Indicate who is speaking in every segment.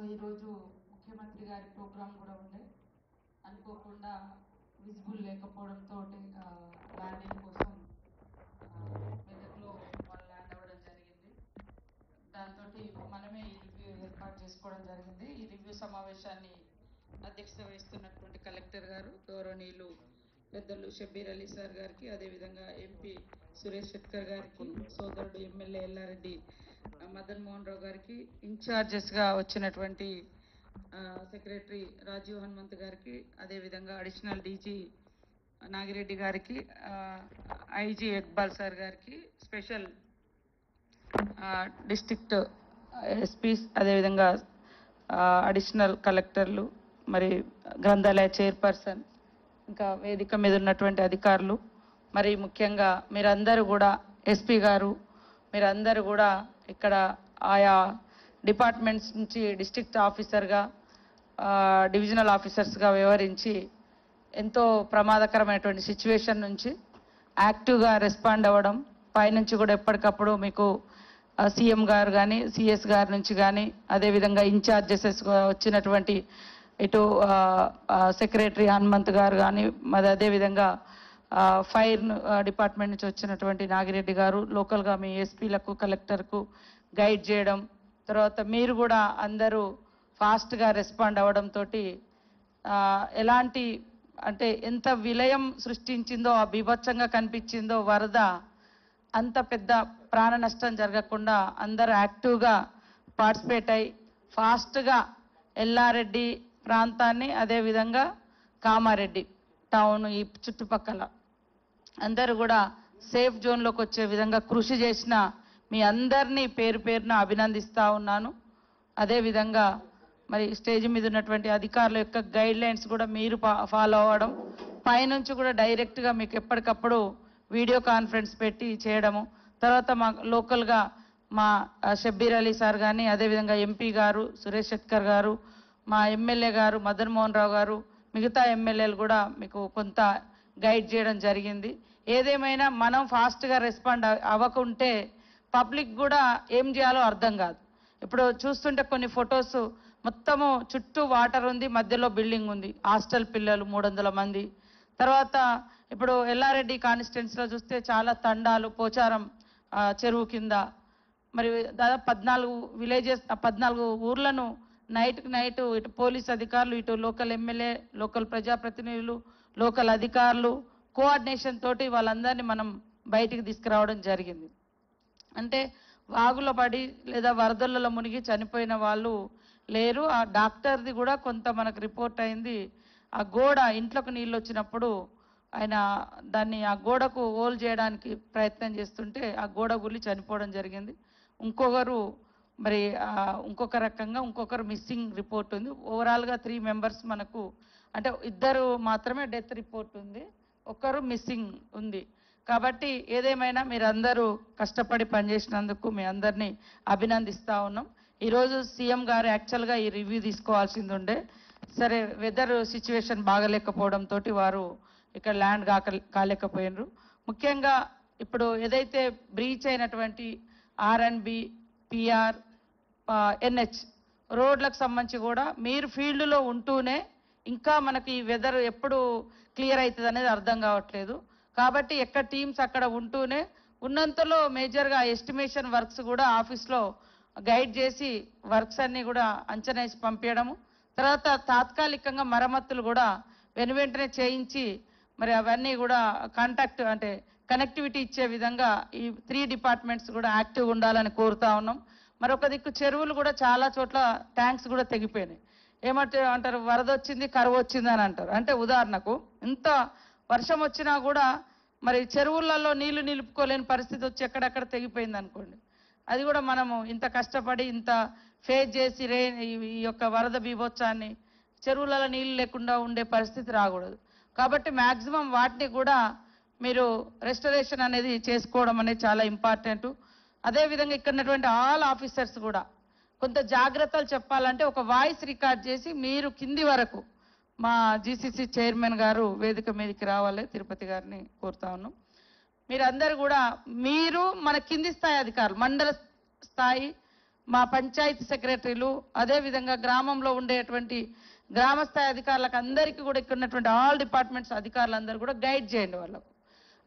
Speaker 1: ఈరోజు ముఖ్యమంత్రి గారి ప్రోగ్రాం కూడా ఉండే, అనుకోకుండా విజిబుల్ లేకపోవడంతో ల్యాండింగ్ కోసం మెదక్లో వాళ్ళు ల్యాండ్ అవ్వడం జరిగింది. దాంతో మనమే ఈ రివ్యూ ఏర్పాటు చేసుకోవడం జరిగింది. ఈ రివ్యూ సమావేశాన్ని అధ్యక్షత వహిస్తున్నటువంటి కలెక్టర్ గారు గౌరవనీయులు పెద్దలు షబ్బీర్ అలీ సార్ గారికి, అదేవిధంగా ఎంపీ సురేష్ శెట్కర్ గారికి, సోదరుడు ఎమ్మెల్యే ఎల్లారెడ్డి మదన్ మోహన్ రావు గారికి, ఇన్ఛార్జెస్గా వచ్చినటువంటి సెక్రటరీ రాజీవ్ హనుమంత్ గారికి, అదేవిధంగా అడిషనల్ డీజీ నాగిరెడ్డి గారికి, ఐజీ ఇక్బాల్ సార్ గారికి, స్పెషల్ డిస్ట్రిక్ట్ ఎస్పీస్, అదేవిధంగా అడిషనల్ కలెక్టర్లు, మరి గ్రంథాలయ చైర్పర్సన్, ఇంకా వేదిక మీద ఉన్నటువంటి అధికారులు, మరి ముఖ్యంగా మీరందరూ కూడా ఎస్పీ గారు మీరందరూ కూడా ఇక్కడ ఆయా డిపార్ట్మెంట్స్ నుంచి డిస్ట్రిక్ట్ ఆఫీసర్గా డివిజనల్ ఆఫీసర్స్గా వ్యవహరించి ఎంతో ప్రమాదకరమైనటువంటి సిచ్యువేషన్ నుంచి యాక్టివ్గా రెస్పాండ్ అవ్వడం, పైనుంచి కూడా ఎప్పటికప్పుడు మీకు సీఎం గారు కానీ సిఎస్ గారి నుంచి కానీ, అదేవిధంగా ఇన్ఛార్జెస్ వచ్చినటువంటి ఇటు సెక్రటరీ హనుమంత్ గారు కానీ, మరి అదేవిధంగా ఫైర్ డిపార్ట్మెంట్ నుంచి వచ్చినటువంటి నాగిరెడ్డి గారు లోకల్గా మీ ఎస్పీలకు కలెక్టర్కు గైడ్ చేయడం, తర్వాత మీరు కూడా అందరూ ఫాస్ట్గా రెస్పాండ్ అవ్వడంతో ఎలాంటి అంటే ఎంత విలయం సృష్టించిందో, ఆ బీభత్సంగా కనిపించిందో వరద, అంత పెద్ద ప్రాణ నష్టం జరగకుండా అందరూ యాక్టివ్గా పార్టిసిపేట్ అయ్యి ఫాస్ట్గా ఎల్లారెడ్డి ప్రాంతాన్ని, అదేవిధంగా కామారెడ్డి టౌన్ ఈ చుట్టుపక్కల అందరూ కూడా సేఫ్ జోన్లోకి వచ్చే విధంగా కృషి చేసిన మీ అందరినీ పేరు పేరున అభినందిస్తూ ఉన్నాను. అదేవిధంగా మరి స్టేజ్ మీద ఉన్నటువంటి అధికారుల యొక్క గైడ్ లైన్స్ కూడా మీరు ఫాలో అవ్వడం, పైనుంచి కూడా డైరెక్ట్గా మీకు ఎప్పటికప్పుడు వీడియో కాన్ఫరెన్స్ పెట్టి చేయడము, తర్వాత మా లోకల్గా మా షబ్బీర్ అలీ సార్ కానీ, అదేవిధంగా ఎంపీ గారు సురేష్ శెట్కర్ గారు, మా ఎమ్మెల్యే గారు మదన్ మోహన్ రావు గారు, మిగతా ఎమ్మెల్యేలు కూడా మీకు కొంత గైడ్ చేయడం జరిగింది. ఏదేమైనా మనం ఫాస్ట్గా రెస్పాండ్ అవ్వకుంటే పబ్లిక్ కూడా ఏం చేయాలో అర్థం కాదు. ఇప్పుడు చూస్తుంటే కొన్ని ఫొటోస్ మొత్తము చుట్టూ వాటర్ ఉంది, మధ్యలో బిల్డింగ్ ఉంది, హాస్టల్ పిల్లలు 300 మంది. తర్వాత ఇప్పుడు ఎల్లారెడ్డి కాన్స్టిట్యున్సీలో చూస్తే చాలా తండాలు, పోచారం చెరువు కింద మరి దాదాపు 14 విలేజెస్, 14 ఊర్లను నైట్కి నైట్ ఇటు పోలీస్ అధికారులు, ఇటు లోకల్ ఎమ్మెల్యే, లోకల్ ప్రజాప్రతినిధులు, లోకల్ అధికారులు కోఆర్డినేషన్ తోటి వాళ్ళందరినీ మనం బయటికి తీసుకురావడం జరిగింది. అంటే వాగులో పడి లేదా వరదలలో మునిగి చనిపోయిన వాళ్ళు లేరు. ఆ డాక్టర్ది కూడా కొంత మనకు రిపోర్ట్ అయింది. ఆ గోడ ఇంట్లోకి నీళ్ళు వచ్చినప్పుడు ఆయన దాన్ని ఆ గోడకు హోల్ చేయడానికి ప్రయత్నం చేస్తుంటే ఆ గోడ గుల్లి చనిపోవడం జరిగింది. ఇంకొకరు మరి ఇంకొక రకంగా ఇంకొకరు మిస్సింగ్ రిపోర్ట్ ఉంది. ఓవరాల్గా 3 మెంబర్స్ మనకు, అంటే 2 మాత్రమే డెత్ రిపోర్ట్ ఉంది, ఒకరు మిస్సింగ్ ఉంది. కాబట్టి ఏదేమైనా మీరందరూ కష్టపడి పనిచేసినందుకు మీ అందరినీ అభినందిస్తూ ఉన్నాం. ఈరోజు సీఎం గారు యాక్చువల్గా ఈ రివ్యూ తీసుకోవాల్సింది ఉండే, సరే వెదర్ సిచ్యువేషన్ బాగలేకపోవడంతో వారు ఇక్కడ ల్యాండ్ కాలేకపోయినరు. ముఖ్యంగా ఇప్పుడు ఏదైతే బ్రీచ్ అయినటువంటి ఆర్ఎన్బి, పిఆర్, ఎన్హెచ్ రోడ్లకు సంబంధించి కూడా మీరు ఫీల్డ్లో ఉంటూనే ఇంకా మనకి ఈ వెదర్ ఎప్పుడు క్లియర్ అవుతుంది అనేది అర్థం కావట్లేదు. కాబట్టి ఎక్కడ టీమ్స్ అక్కడ ఉంటూనే ఉన్నంతలో మేజర్గా ఎస్టిమేషన్ వర్క్స్ కూడా ఆఫీస్లో గైడ్ చేసి వర్క్స్ అన్నీ కూడా అంచనా వేసి పంపించడము, తర్వాత తాత్కాలికంగా మరమ్మతులు కూడా వెంటనే చేయించి మరి అవన్నీ కూడా కాంటాక్ట్ అంటే కనెక్టివిటీ ఇచ్చే విధంగా ఈ 3 డిపార్ట్మెంట్స్ కూడా యాక్టివ్గా ఉండాలని కోరుతా ఉన్నాం. మరొక దిక్కు చెరువులు కూడా చాలా చోట్ల ట్యాంక్స్ కూడా తెగిపోయినాయి. అంటారు వరద వచ్చింది, కరువు వచ్చింది అని అంటారు. అంటే ఉదాహరణకు ఇంత వర్షం వచ్చినా కూడా మరి చెరువులలో నీళ్లు నిలుపుకోలేని పరిస్థితి వచ్చి ఎక్కడెక్కడ తెగిపోయింది అనుకోండి, అది కూడా మనము ఇంత కష్టపడి ఇంత ఫేస్ చేసి ఈ యొక్క వరద బీభత్సాన్ని చెరువులలో నీళ్ళు లేకుండా ఉండే పరిస్థితి రాకూడదు. కాబట్టి మ్యాక్సిమం వాటిని కూడా మీరు రెస్టరేషన్ అనేది చేసుకోవడం అనేది చాలా ఇంపార్టెంట్. అదేవిధంగా ఇక్కడ ఉన్నటువంటి ఆల్ ఆఫీసర్స్ కూడా కొంత జాగ్రత్తలు చెప్పాలంటే ఒక వాయిస్ రికార్డ్ చేసి మీరు కింది వరకు మా జీసీసీ చైర్మన్ గారు వేదిక మీదకి రావాలి, తిరుపతి గారిని కోరుతా ఉన్నాం. మీరందరూ కూడా మీరు మన కింది స్థాయి అధికారులు, మండల స్థాయి మా పంచాయతీ సెక్రటరీలు, అదేవిధంగా గ్రామంలో ఉండేటువంటి గ్రామస్థాయి అధికారులకు అందరికీ కూడా ఇక్కడ ఉన్నటువంటి ఆల్ డిపార్ట్మెంట్స్ అధికారులందరూ కూడా గైడ్ చేయండి వాళ్ళకు.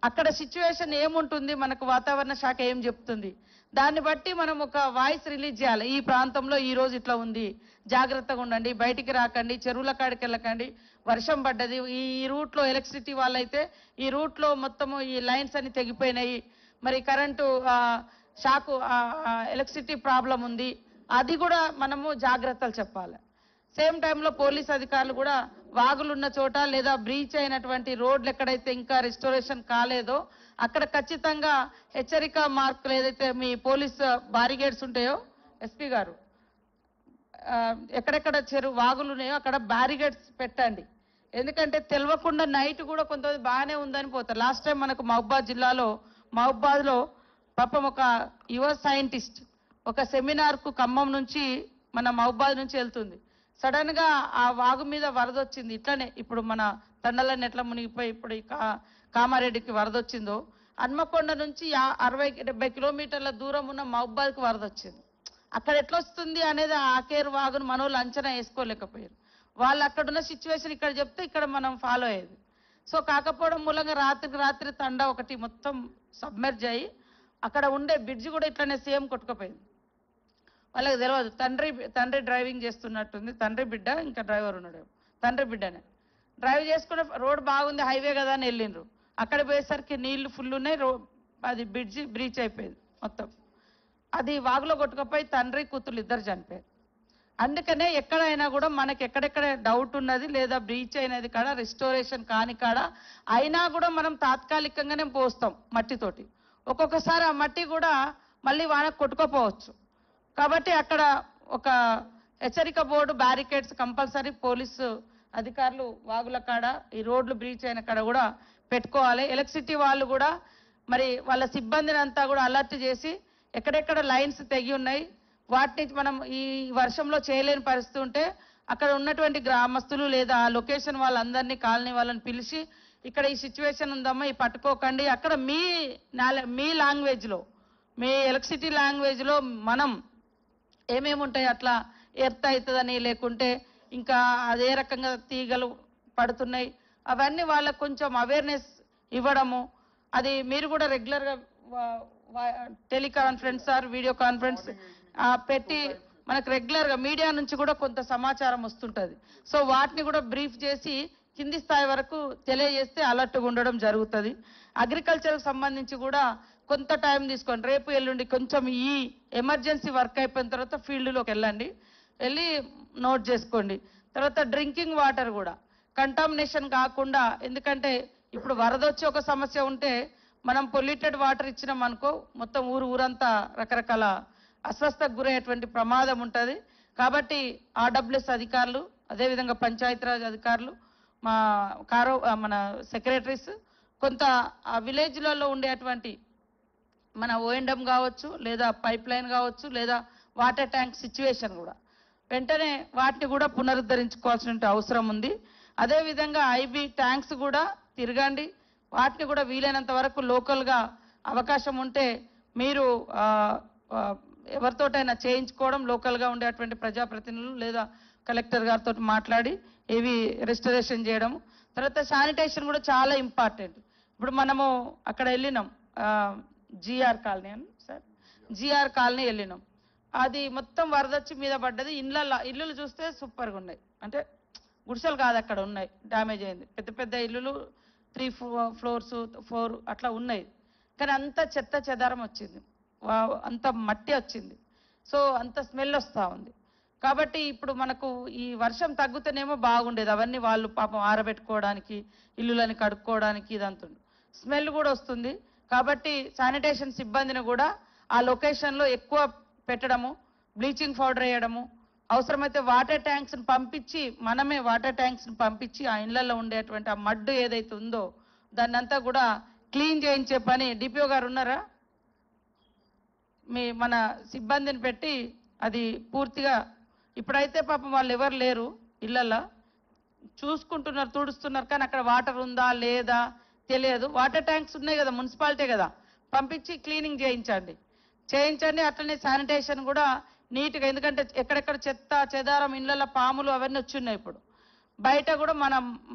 Speaker 1: అక్కడ సిచ్యువేషన్ ఏముంటుంది, మనకు వాతావరణ శాఖ ఏం చెప్తుంది, దాన్ని బట్టి మనం ఒక వాయిస్ రిలీజ్ చేయాలి. ఈ ప్రాంతంలో ఈ రోజు ఇట్లా ఉంది, జాగ్రత్తగా ఉండండి, బయటికి రాకండి, చెరువుల కాడికి వెళ్ళకండి, వర్షం పడ్డది, ఈ రూట్లో ఎలక్ట్రిసిటీ వాళ్ళైతే ఈ రూట్లో మొత్తము ఈ లైన్స్ అన్ని తెగిపోయినాయి, మరి కరెంటు షాకు ఎలక్ట్రిసిటీ ప్రాబ్లం ఉంది, అది కూడా మనము జాగ్రత్తలు చెప్పాలి. సేమ్ టైంలో పోలీస్ అధికారులు కూడా వాగులున్న చోట లేదా బ్రీచ్ అయినటువంటి రోడ్లు ఎక్కడైతే ఇంకా రిస్టోరేషన్ కాలేదో అక్కడ ఖచ్చితంగా హెచ్చరిక మార్కులు ఏదైతే మీ పోలీస్ బారిగేడ్స్ ఉంటాయో ఎస్పీ గారు ఎక్కడెక్కడ వాగులు ఉన్నాయో అక్కడ బ్యారిగేడ్స్ పెట్టండి. ఎందుకంటే తెలియకుండా నైట్ కూడా కొంతమంది బాగానే ఉందని పోతారు. లాస్ట్ టైం మనకు మహబూబాద్ జిల్లాలో మహబూబాద్లో పాపం ఒక యువ సైంటిస్ట్ ఒక సెమినార్కు ఖమ్మం నుంచి మన మహబూబాద్ నుంచి వెళ్తుంది. సడన్ గా ఆ వాగు మీద వరద వచ్చింది. ఇట్లనే ఇప్పుడు మన తండలన్నీ ఎట్లా మునిగిపోయి ఇప్పుడు కామారెడ్డికి వరద వచ్చిందో హన్మకొండ నుంచి 60-70 కిలోమీటర్ల దూరం ఉన్న మహబూబాద్కి వరద వచ్చింది. అక్కడ ఎట్లా వస్తుంది అనేది ఆకేరు వాగును మనోళ్ళు అంచనా వేసుకోలేకపోయారు. వాళ్ళు అక్కడున్న సిచ్యువేషన్ ఇక్కడ చెప్తే ఇక్కడ మనం ఫాలో అయ్యేది. సో కాకపోవడం మూలంగా రాత్రికి రాత్రి తండ ఒకటి మొత్తం సబ్మెర్జ్ అయ్యి అక్కడ ఉండే బ్రిడ్జ్ కూడా ఇట్లనే సేమ్ కొట్టుకుపోయింది. వాళ్ళకి తెలియదు. తండ్రి డ్రైవింగ్ చేస్తున్నట్టుంది, తండ్రి బిడ్డ ఇంకా డ్రైవర్ ఉన్నాడు, తండ్రి బిడ్డనే డ్రైవ్ చేసుకున్న రోడ్ బాగుంది హైవే కదా అని వెళ్ళిండ్రు. అక్కడ పోయేసరికి నీళ్లు ఫుల్ ఉన్నాయి, అది బ్రీచ్ అయిపోయింది మొత్తం. అది వాగులో కొట్టుకుపోయి తండ్రి కూతురు ఇద్దరు చనిపోయారు. అందుకనే ఎక్కడైనా కూడా మనకి ఎక్కడెక్కడ డౌట్ ఉన్నది లేదా బ్రీచ్ అయినది కాడ రిస్టోరేషన్ కాని కాడ అయినా కూడా మనం తాత్కాలికంగానే పోస్తాం మట్టితోటి. ఒక్కొక్కసారి ఆ మట్టి కూడా మళ్ళీ వానకు కొట్టుకోపోవచ్చు. కాబట్టి అక్కడ ఒక హెచ్చరిక బోర్డు బ్యారికేడ్స్ కంపల్సరీ పోలీసు అధికారులు వాగుల కాడ ఈ రోడ్లు బ్రీచ్ అయిన కాడ కూడా పెట్టుకోవాలి. ఎలక్ట్రిసిటీ వాళ్ళు కూడా మరి వాళ్ళ సిబ్బందిని అంతా కూడా అలర్ట్ చేసి ఎక్కడెక్కడ లైన్స్ తెగి ఉన్నాయి వాటిని మనం ఈ వర్షంలో చేయలేని పరిస్థితి ఉంటే అక్కడ ఉన్నటువంటి గ్రామస్తులు లేదా ఆ లొకేషన్ వాళ్ళందరినీ కాలనీ వాళ్ళని పిలిచి ఇక్కడ ఈ సిచ్యువేషన్ ఉందమ్మా, ఈ పట్టుకోకండి, అక్కడ మీ లాంగ్వేజ్లో మీ ఎలక్ట్రిసిటీ లాంగ్వేజ్లో మనం ఏమేమి ఉంటాయి అట్లా ఎర్త్ అవుతుందని లేకుంటే ఇంకా అదే రకంగా తీగలు పడుతున్నాయి అవన్నీ వాళ్ళకు కొంచెం అవేర్నెస్ ఇవ్వడము. అది మీరు కూడా రెగ్యులర్గా టెలికాన్ఫరెన్స్ ఆర్ వీడియో కాన్ఫరెన్స్ పెట్టి మనకు రెగ్యులర్గా మీడియా నుంచి కూడా కొంత సమాచారం వస్తుంటుంది. సో వాటిని కూడా బ్రీఫ్ చేసి కింది స్థాయి వరకు తెలియజేస్తే అలర్ట్గా ఉండడం జరుగుతుంది. అగ్రికల్చర్కి సంబంధించి కూడా కొంత టైం తీసుకోండి. రేపు ఎల్లుండి కొంచెం ఈ ఎమర్జెన్సీ వర్క్ అయిపోయిన తర్వాత ఫీల్డ్లోకి వెళ్ళి నోట్ చేసుకోండి. తర్వాత డ్రింకింగ్ వాటర్ కూడా కంటామినేషన్ కాకుండా, ఎందుకంటే ఇప్పుడు వరద వచ్చి ఒక సమస్య ఉంటే మనం పొల్యూటెడ్ వాటర్ ఇచ్చినాం అనుకో మొత్తం ఊరంతా రకరకాల అస్వస్థకు గురయ్యేటువంటి ప్రమాదం ఉంటుంది. కాబట్టి ఆర్డబ్ల్యూఎస్ అధికారులు అదేవిధంగా పంచాయతీరాజ్ అధికారులు మన సెక్రటరీస్ కొంత ఆ విలేజ్లలో ఉండేటువంటి మన ఓఎండ్ఎం కావచ్చు లేదా పైప్ లైన్ కావచ్చు లేదా వాటర్ ట్యాంక్ సిచ్యువేషన్ కూడా వెంటనే వాటిని కూడా పునరుద్ధరించుకోవాల్సిన అవసరం ఉంది. అదేవిధంగా ఐబీ ట్యాంక్స్ కూడా తిరగండి, వాటిని కూడా వీలైనంత వరకు లోకల్గా అవకాశం ఉంటే మీరు ఎవరితోటైనా చేయించుకోవడం, లోకల్గా ఉండేటువంటి ప్రజాప్రతినిధులు లేదా కలెక్టర్ గారితో మాట్లాడి ఇవి రెస్టరేషన్ చేయడం. తర్వాత శానిటేషన్ కూడా చాలా ఇంపార్టెంట్. ఇప్పుడు మనము అక్కడ వెళ్ళినాం జిఆర్ కాలనీ అని సార్, జిఆర్ కాలనీ వెళ్ళినాం. అది మొత్తం వరదొచ్చి మీద పడ్డది. ఇల్లులు చూస్తే సూపర్గా ఉన్నాయి, అంటే గుడిసెలు కాదు అక్కడ ఉన్నాయి, డ్యామేజ్ అయింది. పెద్ద పెద్ద ఇల్లులు 3 ఫ్లోర్స్ 4 అట్లా ఉన్నాయి. కానీ అంత చెత్త చెదారం వచ్చింది, అంత మట్టి వచ్చింది. సో అంత స్మెల్ వస్తూ ఉంది. కాబట్టి ఇప్పుడు మనకు ఈ వర్షం తగ్గుతేనేమో బాగుండేది, అవన్నీ వాళ్ళు పాపం ఆరబెట్టుకోవడానికి ఇల్లులని కడుక్కోవడానికి ఇదంతా స్మెల్ కూడా వస్తుంది. కాబట్టి శానిటేషన్ సిబ్బందిని కూడా ఆ లొకేషన్లో ఎక్కువ పెట్టడము, బ్లీచింగ్ పౌడర్ వేయడము, అవసరమైతే వాటర్ ట్యాంక్స్ని పంపించి మనమే వాటర్ ట్యాంక్స్ని పంపించి ఆ ఇళ్లలో ఉండేటువంటి ఆ మడ్డు ఏదైతే ఉందో దాన్ని అంతా కూడా క్లీన్ చేయించే పని డిపిఓ గారు ఉన్నారా, మన సిబ్బందిని పెట్టి అది పూర్తిగా ఇప్పుడైతే పాపం వాళ్ళు ఎవరు లేరు ఇళ్లలో చూసుకుంటున్నారు, తుడుస్తున్నారు. కానీ అక్కడ వాటర్ ఉందా లేదా తెలియదు. వాటర్ ట్యాంక్స్ ఉన్నాయి కదా, మున్సిపాలిటీ కదా, పంపించి క్లీనింగ్ చేయించండి. అట్లనే శానిటేషన్ కూడా నీట్గా, ఎందుకంటే ఎక్కడెక్కడ చెత్త చెదారం ఇళ్ళల్లో పాములు అవన్నీ వచ్చున్నాయి. ఇప్పుడు బయట కూడా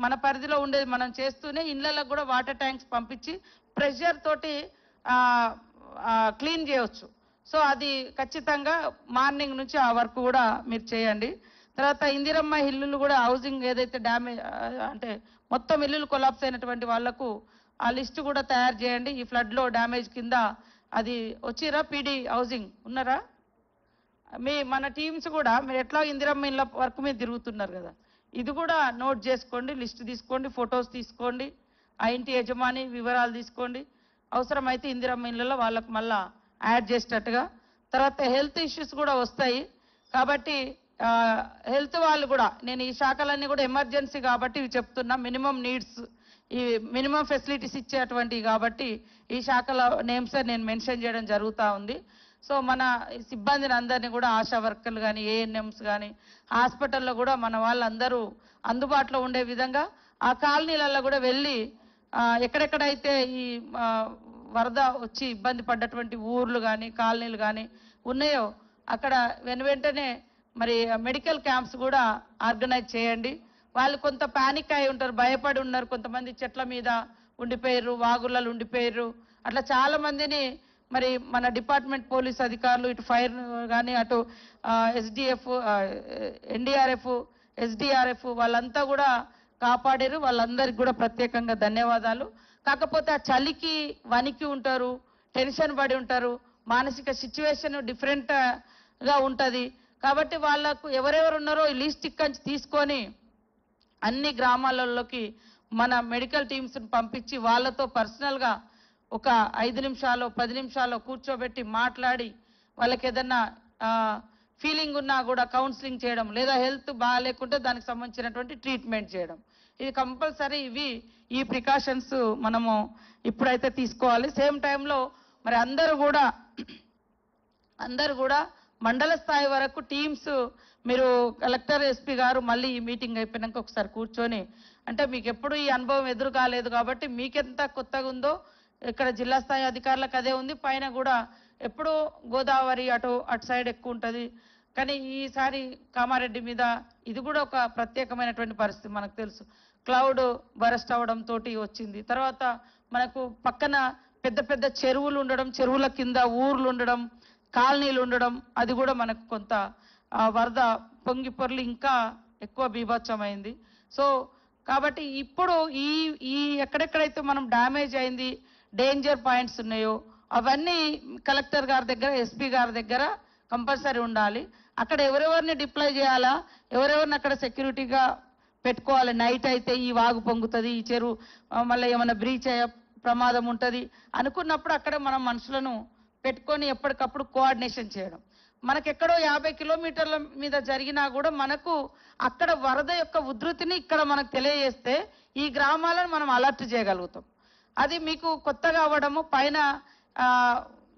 Speaker 1: మన పరిధిలో ఉండేది మనం చేస్తూనే ఇళ్ళలకు కూడా వాటర్ ట్యాంక్స్ పంపించి ప్రెషర్ తోటి క్లీన్ చేయవచ్చు. సో అది ఖచ్చితంగా మార్నింగ్ నుంచి ఆ వర్క్ కూడా మీరు చేయండి. తర్వాత ఇందిరమ్మ ఇల్లులు కూడా హౌసింగ్ ఏదైతే డ్యామేజ్ అంటే మొత్తం ఇల్లులు కొలాప్స్ అయినటువంటి వాళ్లకు ఆ లిస్ట్ కూడా తయారు చేయండి. ఈ ఫ్లడ్లో డ్యామేజ్ కింద అది వచ్చిరా పీడీ హౌసింగ్ ఉన్నారా? మన టీమ్స్ కూడా మీరు ఎట్లా ఇందిరమ్మ ఇళ్ళ వర్క్ మీద తిరుగుతున్నారు కదా, ఇది కూడా నోట్ చేసుకోండి, లిస్ట్ తీసుకోండి, ఫొటోస్ తీసుకోండి, ఆ ఇంటి యజమాని వివరాలు తీసుకోండి. అవసరమైతే ఇందిరమ్మ ఇళ్ళలో వాళ్ళకు మళ్ళా యాడ్ చేసేటట్టుగా. తర్వాత హెల్త్ ఇష్యూస్ కూడా వస్తాయి కాబట్టి హెల్త్ వాళ్ళు కూడా, నేను ఈ శాఖలన్నీ కూడా ఎమర్జెన్సీ కాబట్టి ఇవి చెప్తున్నా, మినిమం నీడ్స్ ఈ మినిమం ఫెసిలిటీస్ ఇచ్చేటువంటివి కాబట్టి ఈ శాఖల నేమ్స్ నేను మెన్షన్ చేయడం జరుగుతూ ఉంది. సో మన సిబ్బందిని అందరినీ కూడా ఆశా వర్కర్లు కానీ ఏఎన్ఎంస్ కానీ హాస్పిటల్లో కూడా మన వాళ్ళందరూ అందుబాటులో ఉండే విధంగా ఆ కాలనీలలో కూడా వెళ్ళి ఎక్కడెక్కడైతే ఈ వరద వచ్చి ఇబ్బంది పడ్డటువంటి ఊర్లు కానీ కాలనీలు కానీ ఉన్నాయో అక్కడ వెంటనే మరి మెడికల్ క్యాంప్స్ కూడా ఆర్గనైజ్ చేయండి. వాళ్ళు కొంత పానిక్ అయి ఉంటారు, భయపడి ఉన్నారు, కొంతమంది చెట్ల మీద ఉండిపోయారు, వాగులలో ఉండిపోయారు. అట్లా చాలా మందిని మరి మన డిపార్ట్మెంట్ పోలీస్ అధికారులు ఇటు ఫైర్ కానీ అటు ఎస్డిఎఫ్ ఎన్డీఆర్ఎఫ్ ఎస్డిఆర్ఎఫ్ వాళ్ళంతా కూడా కాపాడారు. వాళ్ళందరికీ కూడా ప్రత్యేకంగా ధన్యవాదాలు. కాకపోతే ఆ చలికి వణికి ఉంటారు, టెన్షన్ పడి ఉంటారు, మానసిక సిచ్యువేషన్ డిఫరెంట్గా ఉంటుంది. కాబట్టి వాళ్ళకు ఎవరెవరు ఉన్నారో ఈ లిస్ట్ ఇక్కడి తీసుకొని అన్ని గ్రామాలలోకి మన మెడికల్ టీమ్స్ని పంపించి వాళ్ళతో పర్సనల్గా ఒక 5 నిమిషాలు 10 నిమిషాలు కూర్చోబెట్టి మాట్లాడి వాళ్ళకి ఏదన్నా ఫీలింగ్ ఉన్నా కూడా కౌన్సిలింగ్ చేయడం, లేదా హెల్త్ బాగాలేకుంటే దానికి సంబంధించినటువంటి ట్రీట్మెంట్ చేయడం, ఇది కంపల్సరీ. ఈ ప్రికాషన్స్ మనము ఇప్పుడైతే తీసుకోవాలి. సేమ్ టైంలో మరి అందరూ కూడా మండల స్థాయి వరకు టీమ్స్ మీరు కలెక్టర్ ఎస్పీ గారు మళ్ళీ ఈ మీటింగ్ అయిపోయినాక ఒకసారి కూర్చొని, అంటే మీకు ఎప్పుడు ఈ అనుభవం ఎదురు కాలేదు కాబట్టి మీకెంత కొత్తగా ఉందో ఇక్కడ జిల్లా స్థాయి అధికారులకు అదే ఉంది, పైన కూడా ఎప్పుడు గోదావరి అటు సైడ్ ఎక్కువ ఉంటుంది. కానీ ఈసారి కామారెడ్డి మీద ఇది కూడా ఒక ప్రత్యేకమైనటువంటి పరిస్థితి మనకు తెలుసు. క్లౌడ్ బరస్ట్ అవడం తోటి వచ్చింది. తర్వాత మనకు పక్కన పెద్ద పెద్ద చెరువులు ఉండడం, చెరువుల కింద ఊర్లు ఉండడం, కాలనీలు ఉండడం, అది కూడా మనకు కొంత వరద పొంగి పొర్లి ఇంకా ఎక్కువ బీభత్సమైంది. సో కాబట్టి ఇప్పుడు ఈ ఎక్కడెక్కడైతే మనం డ్యామేజ్ అయింది, డేంజర్ పాయింట్స్ ఉన్నాయో అవన్నీ కలెక్టర్ గారి దగ్గర ఎస్పీ గారి దగ్గర కంపల్సరీ ఉండాలి. అక్కడ ఎవరెవరిని డిప్లాయ్ చేయాలా, ఎవరెవరిని అక్కడ సెక్యూరిటీగా పెట్టుకోవాలి. నైట్ అయితే ఈ వాగు పొంగుతుంది, ఈ చెరువు మళ్ళీ ఏమైనా బ్రీచ్ అయ్యే ప్రమాదం ఉంటుంది అనుకున్నప్పుడు అక్కడ మనం మనుషులను పెట్టుకొని ఎప్పటికప్పుడు కోఆర్డినేషన్ చేయడం. మనకెక్కడో 50 కిలోమీటర్ల మీద జరిగినా కూడా మనకు అక్కడ వరద యొక్క ఉధృతిని ఇక్కడ మనకు తెలియజేస్తే ఈ గ్రామాలను మనం అలర్ట్ చేయగలుగుతాం. అది మీకు కొత్తగా అవ్వడము, పైన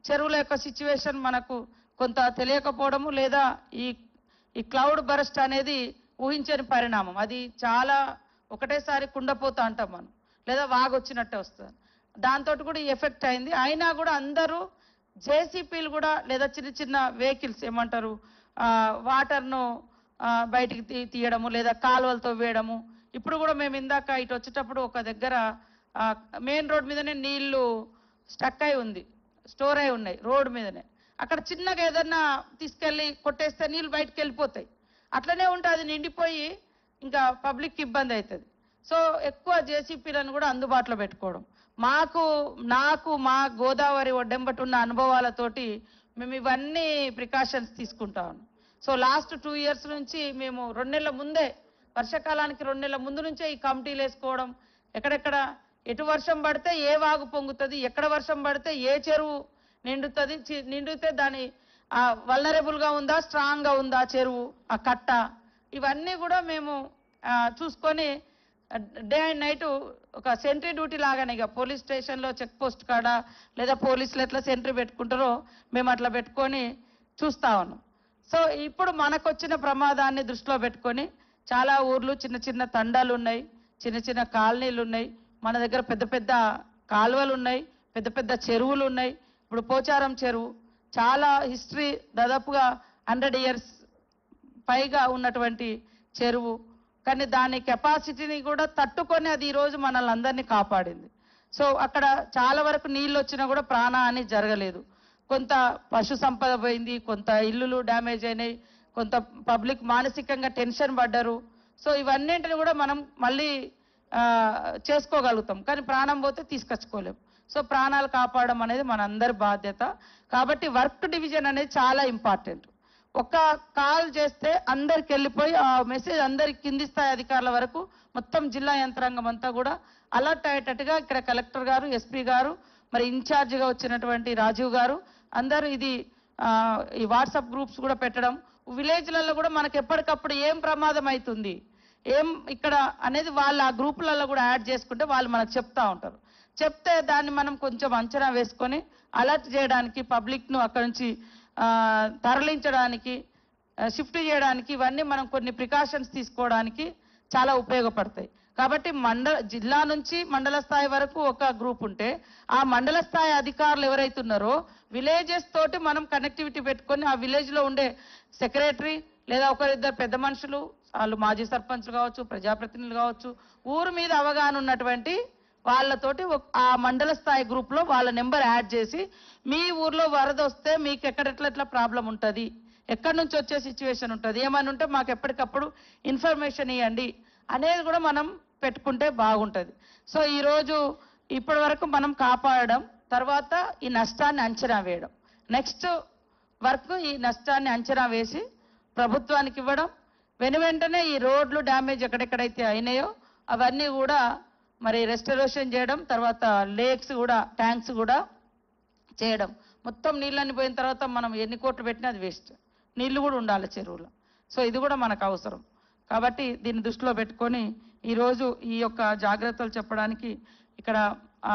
Speaker 1: చెరువుల యొక్క సిచ్యువేషన్ మనకు కొంత తెలియకపోవడము, లేదా ఈ క్లౌడ్ బరస్ట్ అనేది ఊహించని పరిణామం. అది చాలా ఒకటేసారి కుండపోతా అంటాం మనం, లేదా వాగొచ్చినట్టే వస్తుంది. దాంతో కూడా ఈ ఎఫెక్ట్ అయింది. అయినా కూడా అందరూ జేసీపీలు కూడా లేదా చిన్న చిన్న వెహికల్స్ ఏమంటారు వాటర్ను బయటికి తీయడము, లేదా కాలువలతో వేయడము. ఇప్పుడు కూడా మేము ఇందాక ఇటు వచ్చేటప్పుడు ఒక దగ్గర మెయిన్ రోడ్ మీదనే నీళ్లు స్టక్ అయి ఉంది, స్టోర్ అయి ఉన్నాయి రోడ్ మీదనే. అక్కడ చిన్నగా ఏదన్నా తీసుకెళ్ళి కొట్టేస్తే నీళ్ళు బయటకు వెళ్ళిపోతాయి. అట్లనే ఉంటే అది నిండిపోయి ఇంకా పబ్లిక్ ఇబ్బంది అవుతుంది. సో ఎక్కువ జేసీపీలను కూడా అందుబాటులో పెట్టుకోవడం. నాకు మా గోదావరి ఒడ్డెంబటి ఉన్న అనుభవాలతోటి మేము ఇవన్నీ ప్రికాషన్స్ తీసుకుంటా ఉన్నాం. సో లాస్ట్ 2 years నుంచి మేము 2 నెలల ముందే, వర్షాకాలానికి 2 నెలల ముందు నుంచే ఈ కమిటీలు వేసుకోవడం, ఎక్కడెక్కడ ఎటు వర్షం పడితే ఏ వాగు పొంగుతుంది, ఎక్కడ వర్షం పడితే ఏ చెరువు నిండుతుంది, నిండితే దాని వల్నరబుల్గా ఉందా స్ట్రాంగ్గా ఉందా చెరువు ఆ కట్ట, ఇవన్నీ కూడా మేము చూసుకొని డే అండ్ నైట్ ఒక సెంట్రీ డ్యూటీ లాగానే, ఇక పోలీస్ స్టేషన్లో చెక్ పోస్ట్ కాడ లేదా పోలీసులు ఎట్లా సెంట్రీ పెట్టుకుంటారో మేము అట్లా పెట్టుకొని చూస్తా ఉన్నాం. సో ఇప్పుడు మనకు వచ్చిన ప్రమాదాన్ని దృష్టిలో పెట్టుకొని చాలా ఊర్లు చిన్న చిన్న తండాలు ఉన్నాయి, చిన్న చిన్న కాలనీలు ఉన్నాయి, మన దగ్గర పెద్ద పెద్ద కాలువలు ఉన్నాయి, పెద్ద పెద్ద చెరువులు ఉన్నాయి. ఇప్పుడు పోచారం చెరువు చాలా హిస్టరీ, దాదాపుగా 100 ఇయర్స్ పైగా ఉన్నటువంటి చెరువు. కానీ దాని కెపాసిటీని కూడా తట్టుకొని అది ఈరోజు మనల్ని అందరినీ కాపాడింది. సో అక్కడ చాలా వరకు నీళ్ళు వచ్చినా కూడా ప్రాణహాని జరగలేదు. కొంత పశు సంపద పోయింది, కొంత ఇల్లులు డ్యామేజ్ అయినాయి, కొంత పబ్లిక్ మానసికంగా టెన్షన్ పడ్డారు. సో ఇవన్నింటిని కూడా మనం మళ్ళీ చేసుకోగలుగుతాం, కానీ ప్రాణం పోతే తీసుకొచ్చుకోలేం. సో ప్రాణాలు కాపాడడం అనేది మనందరి బాధ్యత. కాబట్టి వర్క్ డివిజన్ అనేది చాలా ఇంపార్టెంట్. ఒక కాల్ చేస్తే అందరికి వెళ్ళిపోయి ఆ మెసేజ్ అందరికి కింది స్థాయి అధికారుల వరకు మొత్తం జిల్లా యంత్రాంగం అంతా కూడా అలర్ట్ అయ్యేటట్టుగా ఇక్కడ కలెక్టర్ గారు, ఎస్పీ గారు, మరి ఇన్ఛార్జిగా వచ్చినటువంటి రాజీవ్ గారు అందరూ ఇది ఈ వాట్సాప్ గ్రూప్స్ కూడా పెట్టడం, విలేజ్లలో కూడా మనకు ఎప్పటికప్పుడు ఏం ప్రమాదం అవుతుంది ఏం ఇక్కడ అనేది వాళ్ళు ఆ గ్రూపులలో కూడా యాడ్ చేసుకుంటే వాళ్ళు మనకు చెప్తా ఉంటారు. చెప్తే దాన్ని మనం కొంచెం అంచనా వేసుకొని అలర్ట్ చేయడానికి, పబ్లిక్ను అక్కడి నుంచి తరలించడానికి, షిఫ్ట్ చేయడానికి ఇవన్నీ మనం కొన్ని ప్రికాషన్స్ తీసుకోవడానికి చాలా ఉపయోగపడతాయి. కాబట్టి జిల్లా నుంచి మండల స్థాయి వరకు ఒక గ్రూప్ ఉంటే ఆ మండల స్థాయి అధికారులు ఎవరైతున్నారో విలేజెస్ తోటి మనం కనెక్టివిటీ పెట్టుకొని ఆ విలేజ్ లో ఉండే సెక్రటరీ లేదా ఒకరిద్దరు పెద్ద మనుషులు, వాళ్ళు మాజీ సర్పంచ్లు కావచ్చు, ప్రజాప్రతినిధులు కావచ్చు, ఊరు మీద అవగాహన ఉన్నటువంటి వాళ్ళతోటి ఆ మండల స్థాయి గ్రూప్ లో వాళ్ళ నెంబర్ యాడ్ చేసి మీ ఊర్లో వరద వస్తే మీకు ఎట్లా ప్రాబ్లం ఉంటుంది, ఎక్కడి నుంచి వచ్చే సిచ్యువేషన్ ఉంటుంది, ఏమైనా ఉంటే మాకు ఎప్పటికప్పుడు ఇన్ఫర్మేషన్ ఇవ్వండి అనేది కూడా మనం పెట్టుకుంటే బాగుంటుంది. సో ఈరోజు ఇప్పటి వరకు మనం కాపాడడం, తర్వాత ఈ నష్టాన్ని అంచనా వేయడం, నెక్స్ట్ వర్క్ ఈ నష్టాన్ని అంచనా వేసి ప్రభుత్వానికి ఇవ్వడం, వెంటనే ఈ రోడ్లు డ్యామేజ్ ఎక్కడెక్కడైతే అయినాయో అవన్నీ కూడా మరి రెస్టరేషన్ చేయడం, తర్వాత లేక్స్ కూడా ట్యాంక్స్ కూడా చేయడం. మొత్తం నీళ్ళని పోయిన తర్వాత మనం ఎన్ని కోట్లు పెట్టినా అది వేస్ట్, నీళ్లు కూడా ఉండాలి చెరువులో. సో ఇది కూడా మనకు అవసరం. కాబట్టి దీన్ని దృష్టిలో పెట్టుకొని ఈరోజు ఈ యొక్క జాగ్రత్తలు చెప్పడానికి ఇక్కడ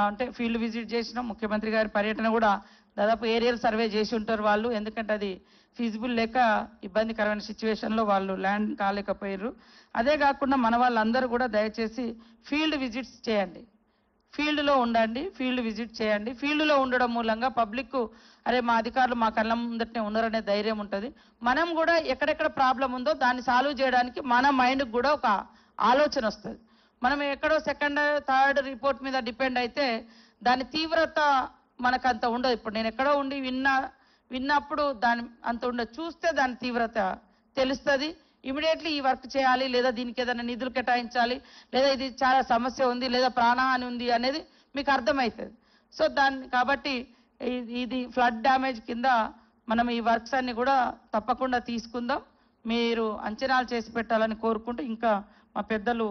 Speaker 1: అంటే ఫీల్డ్ విజిట్ చేసిన ముఖ్యమంత్రి గారి పర్యటన కూడా దాదాపు ఏరియల్ సర్వే చేసి ఉంటారు వాళ్ళు, ఎందుకంటే అది ఫీజిబుల్ లేక ఇబ్బందికరమైన సిచ్యువేషన్లో వాళ్ళు ల్యాండ్ కాలేకపోయారు. అదే కాకుండా మన వాళ్ళందరూ కూడా దయచేసి ఫీల్డ్ విజిట్స్ చేయండి, ఫీల్డ్లో ఉండండి, ఫీల్డ్ విజిట్ చేయండి. ఫీల్డ్లో ఉండడం మూలంగా పబ్లిక్ అరే మా అధికారులు మా కళ్ళ ముందటనే ఉన్నారనే ధైర్యం ఉంటుంది. మనం కూడా ఎక్కడెక్కడ ప్రాబ్లం ఉందో దాన్ని సాల్వ్ చేయడానికి మన మైండ్కి కూడా ఒక ఆలోచన వస్తుంది. మనం ఎక్కడో సెకండ్ థర్డ్ రిపోర్ట్ మీద డిపెండ్ అయితే దాని తీవ్రత మనకు అంత ఉండదు. ఇప్పుడు నేను ఎక్కడో ఉండి విన్నప్పుడు దాని అంత ఉండదు, చూస్తే దాని తీవ్రత తెలుస్తుంది. ఇమీడియట్లీ ఈ వర్క్ చేయాలి, లేదా దీనికి ఏదైనా నిధులు కేటాయించాలి, లేదా ఇది చాలా సమస్య ఉంది, లేదా ప్రాణహాని ఉంది అనేది మీకు అర్థమవుతుంది. సో కాబట్టి ఇది ఫ్లడ్ డ్యామేజ్ కింద మనం ఈ వర్క్స్ అన్ని కూడా తప్పకుండా తీసుకుందాం. మీరు అంచనాలు చేసి పెట్టాలని కోరుకుంటూ ఇంకా మా పెద్దలు